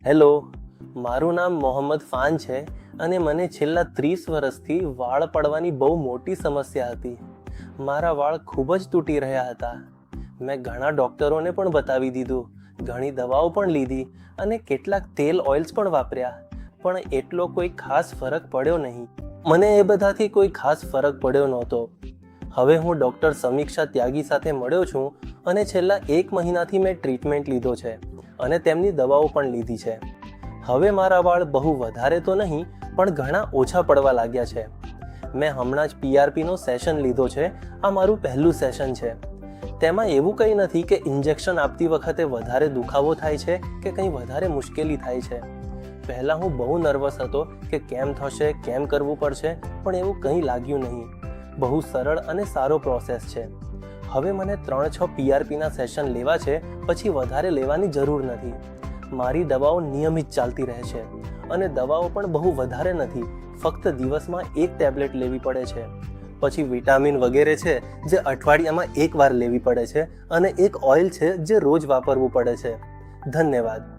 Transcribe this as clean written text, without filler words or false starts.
Hello, મારું નામ મોહમ્મદ ફાન છે અને મને છેલ્લા 30 વર્ષથી વાળ પડવાની બહુ મોટી સમસ્યા હતી. મારા વાળ ખૂબ જ તૂટી રહ્યા હતા. મેં ઘણા ડૉક્ટરોને પણ બતાવી દીધું, ઘણી દવાઓ પણ લીધી અને કેટલાક તેલ ઓઇલ્સ પણ વાપર્યા, પણ એટલો કોઈ ખાસ ફરક પડ્યો નહીં. મને એ બધાથી કોઈ ખાસ ફરક પડ્યો નહોતો. હવે હું ડૉક્ટર સમીક્ષા ત્યાગી સાથે મળ્યો છું અને છેલ્લા 1 મહિનાથી મેં ટ્રીટમેન્ટ લીધો છે અને તેમની દવાઓ પણ લીધી છે. હવે મારા વાળ બહુ વધારે તો નહીં, પણ ઘણા ઓછા પડવા લાગ્યા છે. મેં હમણાં જ PRPનો સેશન લીધો છે. આ મારું પહેલું સેશન છે. તેમાં એવું કંઈ નથી કે ઇન્જેક્શન આપતી વખતે વધારે દુખાવો થાય છે કે કંઈ વધારે મુશ્કેલી થાય છે. પહેલાં હું બહુ નર્વસ હતો કે કેમ થશે, કેમ કરવું પડશે, પણ એવું કંઈ લાગ્યું નહીં. બહુ સરળ અને સારો પ્રોસેસ છે. હવે મને 3-6 PRPના સેશન લેવા છે, પછી વધારે લેવાની જરૂર નથી. મારી દવાઓ નિયમિત ચાલતી રહે છે અને દવાઓ પણ બહુ વધારે નથી, ફક્ત દિવસમાં 1 ટેબ્લેટ લેવી પડે છે. પછી વિટામિન વગેરે છે જે અઠવાડિયામાં 1 વાર લેવી પડે છે અને એક ઓઇલ છે જે રોજ વાપરવું પડે છે. ધન્યવાદ.